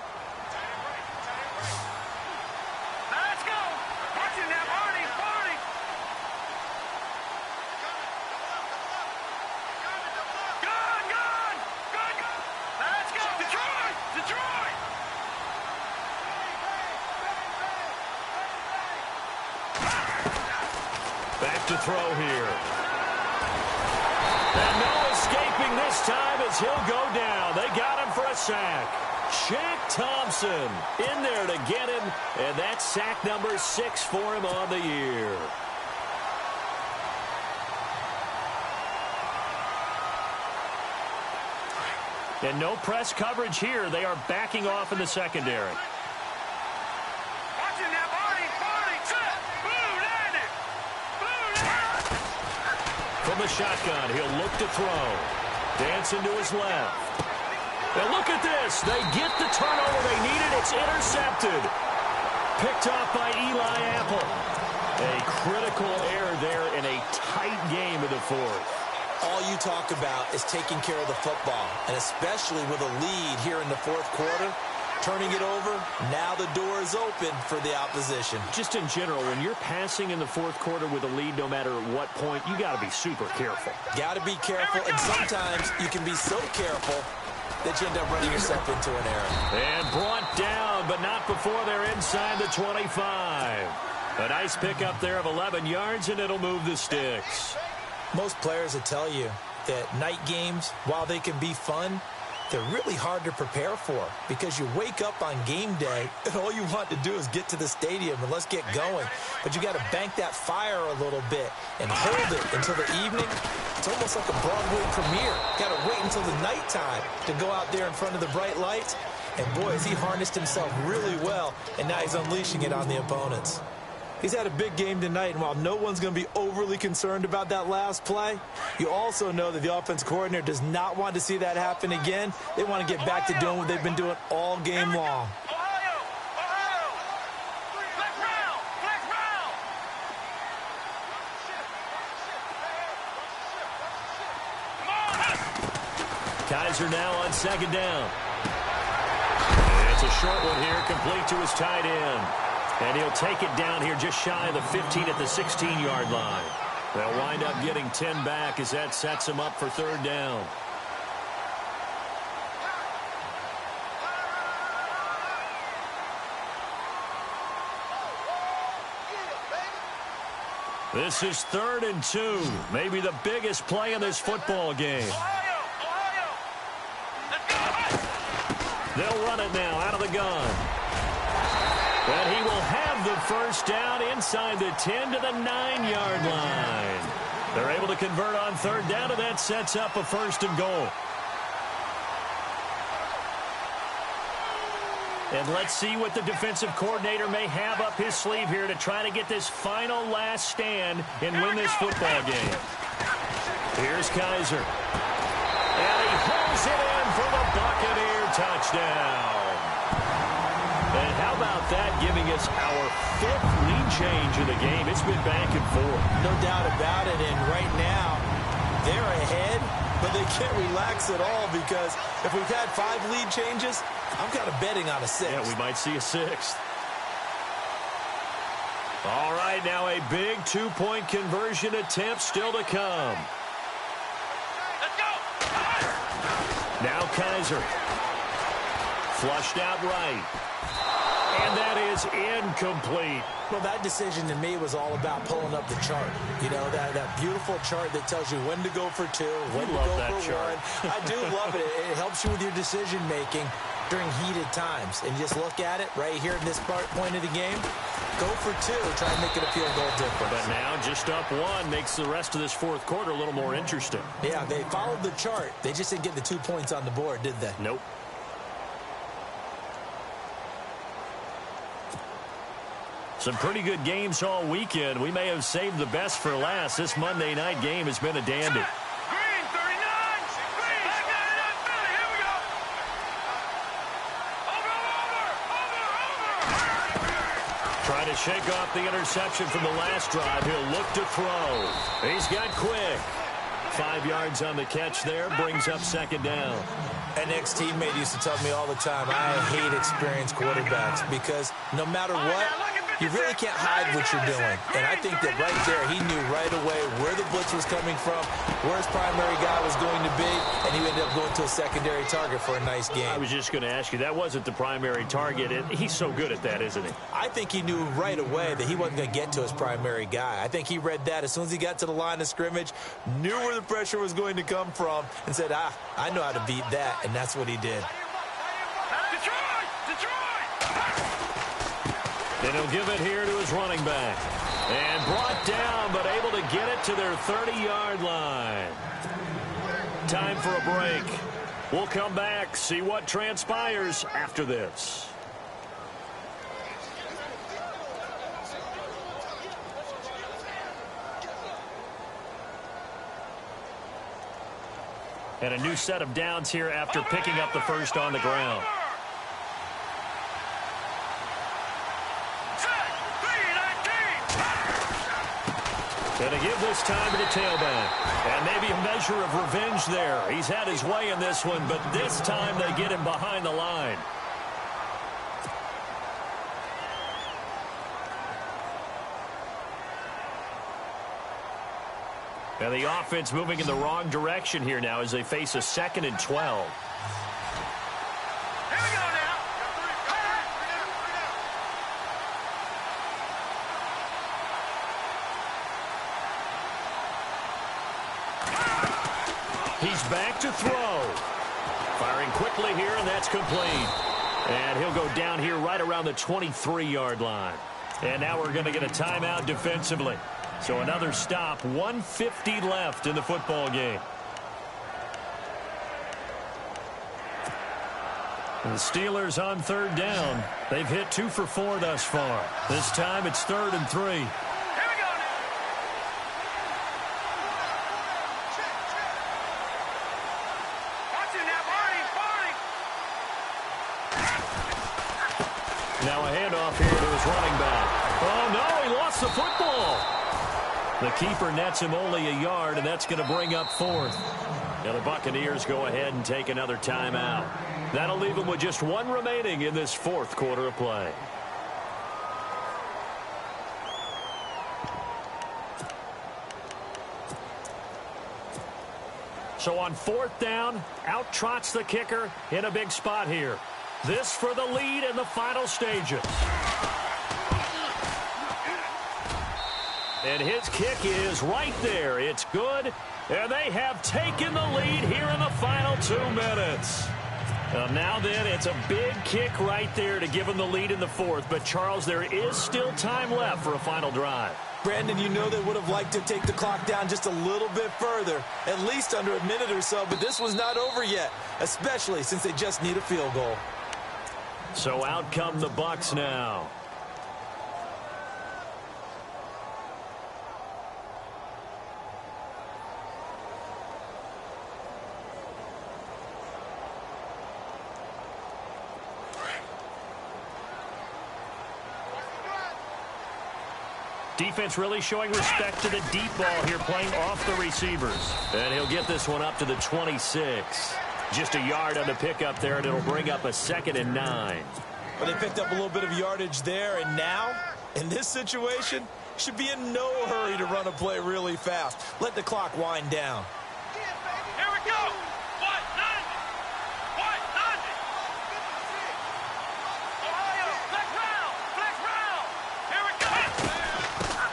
throw here. And no escaping this time as he'll go down. They got him for a sack. Shaq Thompson in there to get him, and that's sack number 6 for him on the year. And no press coverage here. They are backing off in the secondary. Watching that body, set, blue landed, From the shotgun, he'll look to throw. Dancing to his left. And look at this. They get the turnover they needed. It's intercepted. Picked off by Eli Apple. A critical error there in a tight game in the fourth. All you talk about is taking care of the football, and especially with a lead here in the fourth quarter, turning it over, now the door is open for the opposition. Just in general, when you're passing in the fourth quarter with a lead, no matter what point, you got to be super careful. Got to be careful, and sometimes you can be so careful that you end up running yourself into an error. And brought down, but not before they're inside the 25. A nice pickup there of 11 yards, and it'll move the sticks. Most players will tell you that night games, while they can be fun, they're really hard to prepare for because you wake up on game day and all you want to do is get to the stadium and let's get going. But you got to bank that fire a little bit and hold it until the evening. It's almost like a Broadway premiere. Got to wait until the nighttime to go out there in front of the bright lights. And boy, has he harnessed himself really well, and now he's unleashing it on the opponents. He's had a big game tonight, and while no one's going to be overly concerned about that last play, you also know that the offense coordinator does not want to see that happen again. They want to get back to doing what they've been doing all game long. Kaiser now on second down. It's a short one here, complete to his tight end. And he'll take it down here just shy of the 15 at the 16-yard line. They'll wind up getting 10 back as that sets him up for third down. This is 3rd and 2. Maybe the biggest play in this football game. They'll run it now out of the gun. And he will have the first down inside the 10 to the 9-yard line. They're able to convert on third down, and that sets up a 1st and goal. And let's see what the defensive coordinator may have up his sleeve here to try to get this final last stand and win this football game. Here's Kaiser. And he pulls it in for the Buccaneer touchdown. And how about that giving us our 5th lead change in the game? It's been back and forth. No doubt about it, and right now they're ahead, but they can't relax at all because if we've had 5 lead changes, I'm kind of betting on a 6th. Yeah, we might see a 6th. All right, now a big 2-point conversion attempt still to come. Let's go! Now Kaiser. Flushed out right. And that is incomplete. Well, that decision to me was all about pulling up the chart. You know, that beautiful chart that tells you when to go for 2, when to go for 1. I do love it. It helps you with your decision-making during heated times. And just look at it right here in this point of the game. Go for 2. Try and make it a field goal difference. But now just up 1 makes the rest of this fourth quarter a little more interesting. Yeah, they followed the chart. They just didn't get the 2 points on the board, did they? Nope. Some pretty good games all weekend. We may have saved the best for last. This Monday night game has been a dandy. Green, 39! Green! Back 99, Philly, here we go! Over! Trying to shake off the interception from the last drive. He'll look to throw. He's got quick. 5 yards on the catch there. Brings up second down. An ex-teammate used to tell me all the time, I hate experienced quarterbacks because no matter what, You really can't hide what you're doing. And I think that right there, he knew right away where the blitz was coming from, where his primary guy was going to be, and he ended up going to a secondary target for a nice game. I was just going to ask you, that wasn't the primary target. He's so good at that, isn't he? I think he knew right away that he wasn't going to get to his primary guy. I think he read that as soon as he got to the line of scrimmage, knew where the pressure was going to come from, and said, I know how to beat that, and that's what he did. And he'll give it here to his running back. And brought down, but able to get it to their 30-yard line. Time for a break. We'll come back, see what transpires after this. And a new set of downs here after picking up the first on the ground. Going to give this time to the tailback. And maybe a measure of revenge there. He's had his way in this one, but this time they get him behind the line. And the offense moving in the wrong direction here now as they face a 2nd and 12. He's back to throw. Firing quickly here, and that's complete. And he'll go down here right around the 23-yard line. And now we're going to get a timeout defensively. So another stop, 1:50 left in the football game. And the Steelers on 3rd down. They've hit 2 for 4 thus far. This time it's 3rd and 3. Now a handoff here to his running back. Oh, no, he lost the football. The keeper nets him only a yard, and that's going to bring up 4th. Now the Buccaneers go ahead and take another timeout. That'll leave them with just 1 remaining in this 4th quarter of play. So on 4th down, out trots the kicker in a big spot here. This for the lead in the final stages. And his kick is right there. It's good. And they have taken the lead here in the final 2 minutes. Now then, it's a big kick right there to give them the lead in the 4th. But, Charles, there is still time left for a final drive. Brandon, you know they would have liked to take the clock down just a little bit further, at least under a minute or so. But this one's not over yet, especially since they just need a field goal. So out come the Bucs now. Defense really showing respect to the deep ball here, playing off the receivers. And he'll get this one up to the 26. Just a yard on the pickup there, and it'll bring up a 2nd and 9. Well, they picked up a little bit of yardage there, and now, in this situation, should be in no hurry to run a play really fast. Let the clock wind down. Here we go.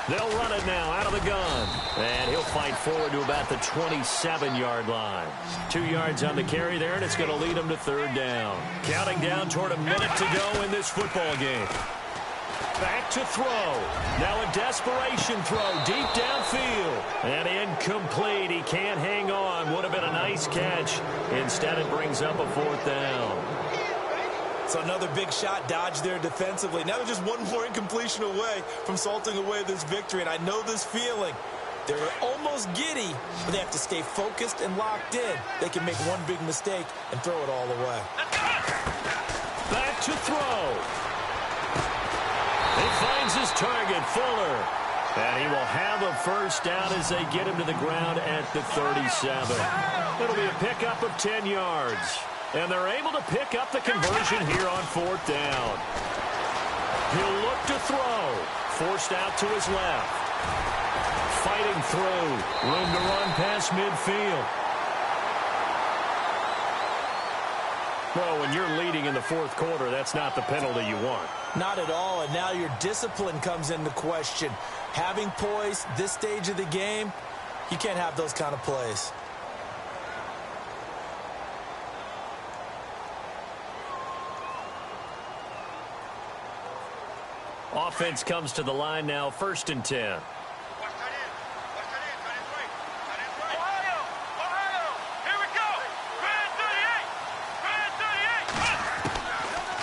They'll run it now out of the gun. And he'll fight forward to about the 27-yard line. 2 yards on the carry there, and it's going to lead him to 3rd down. Counting down toward a minute to go in this football game. Back to throw. Now a desperation throw deep downfield. And incomplete. He can't hang on. Would have been a nice catch. Instead, it brings up a 4th down. So another big shot dodged there defensively. Now they're just one more incompletion away from salting away this victory. And I know this feeling. They're almost giddy, but they have to stay focused and locked in. They can make one big mistake and throw it all away. Back to throw. He finds his target, Fuller. And he will have a 1st down as they get him to the ground at the 37. It'll be a pickup of 10 yards. And they're able to pick up the conversion here on 4th down. He'll look to throw. Forced out to his left. Fighting through. Room to run past midfield. Well, when you're leading in the fourth quarter, that's not the penalty you want. Not at all, and now your discipline comes into question. Having poise this stage of the game, you can't have those kind of plays. Offense comes to the line now, 1st and 10.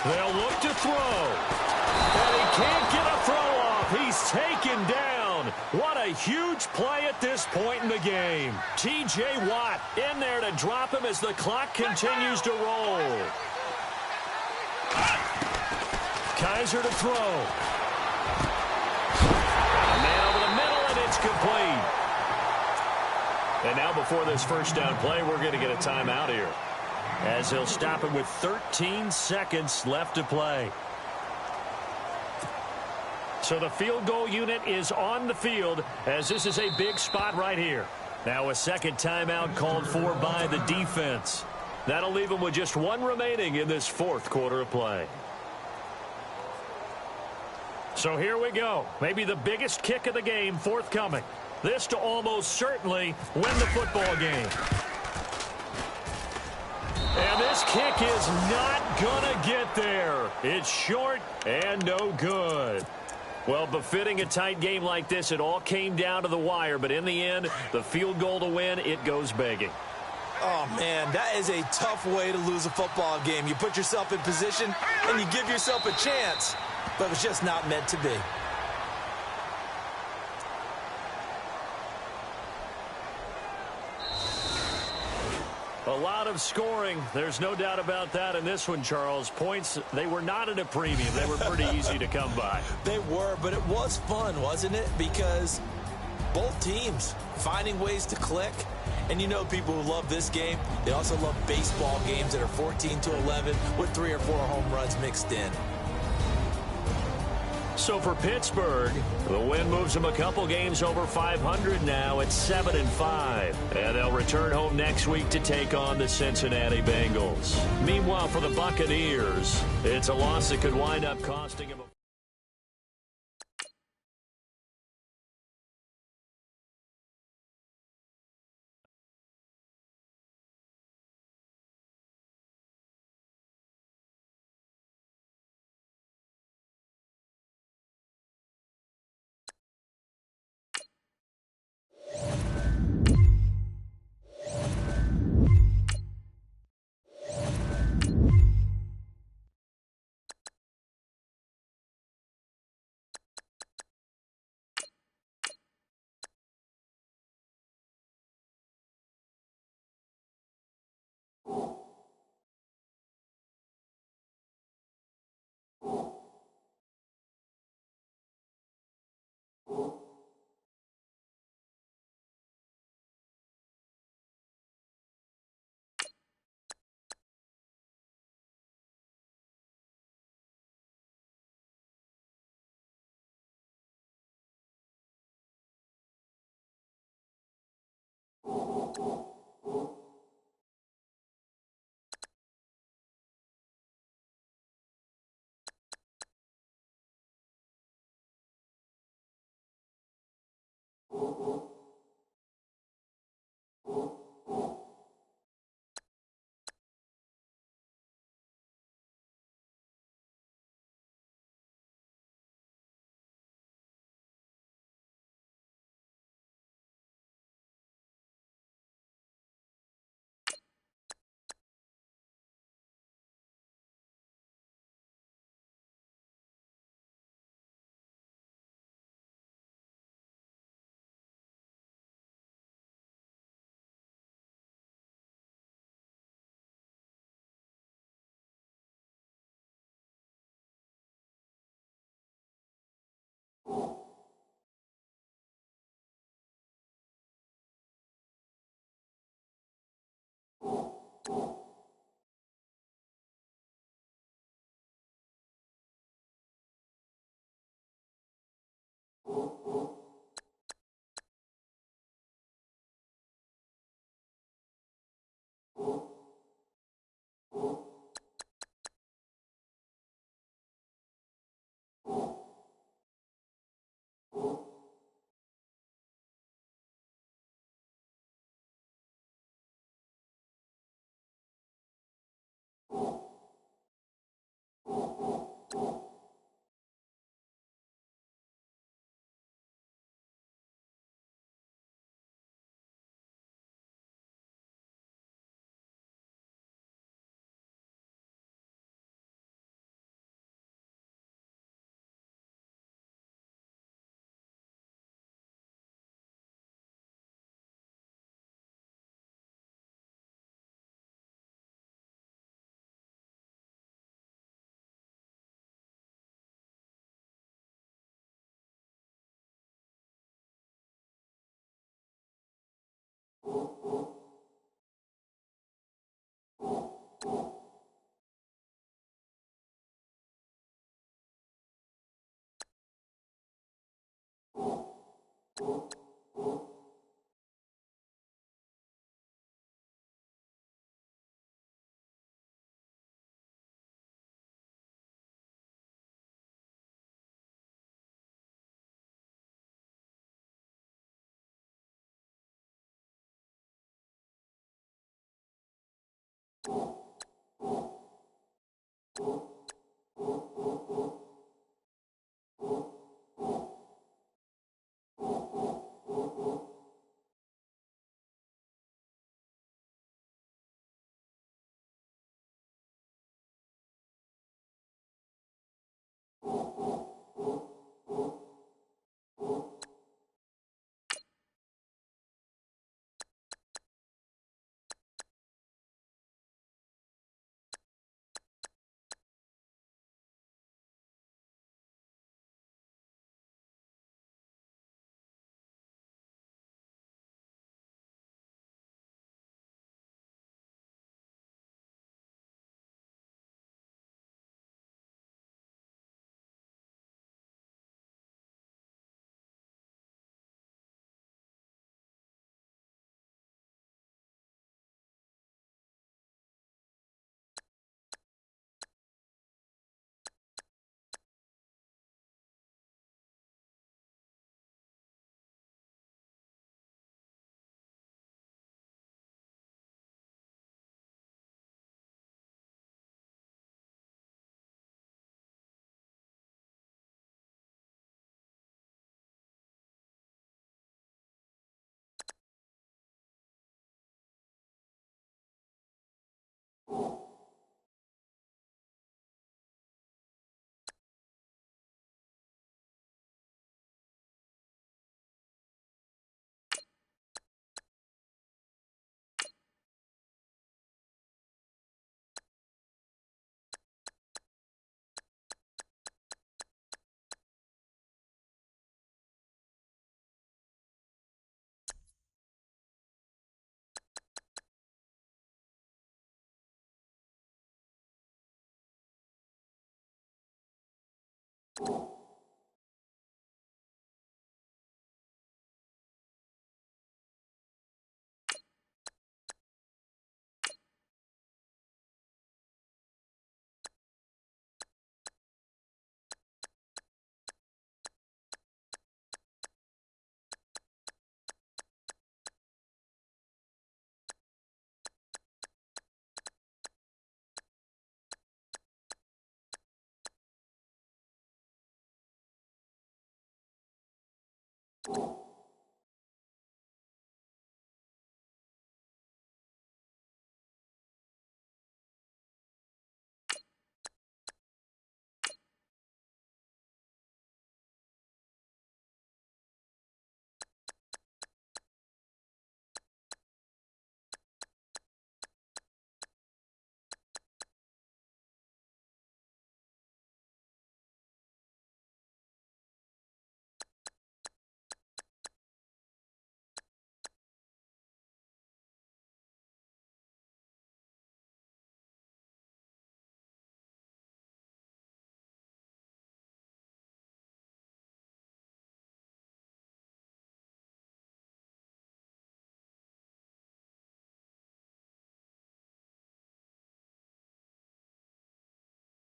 They'll look to throw. And he can't get a throw off. He's taken down. What a huge play at this point in the game. T.J. Watt in there to drop him as the clock continues to roll. Kaiser to throw. A man over the middle, and it's complete. And now before this first down play, we're going to get a timeout here, as he'll stop it with 13 seconds left to play. So the field goal unit is on the field, as this is a big spot right here. Now a second timeout called for by the defense. That'll leave them with just one remaining in this fourth quarter of play. So here we go. Maybe the biggest kick of the game forthcoming. This to almost certainly win the football game. And this kick is not going to get there. It's short and no good. Well, befitting a tight game like this, it all came down to the wire. But in the end, the field goal to win, it goes begging. Oh, man, that is a tough way to lose a football game. You put yourself in position, and you give yourself a chance. But it's just not meant to be. A lot of scoring. There's no doubt about that in this one, Charles. Points, they were not at a premium. They were pretty easy to come by. They were, but it was fun, wasn't it? Because both teams finding ways to click. And you know people who love this game, they also love baseball games that are 14-11 with 3 or 4 home runs mixed in. So for Pittsburgh, the win moves them a couple games over 500 now at 7-5. And they'll return home next week to take on the Cincinnati Bengals. Meanwhile, for the Buccaneers, it's a loss that could wind up costing them a you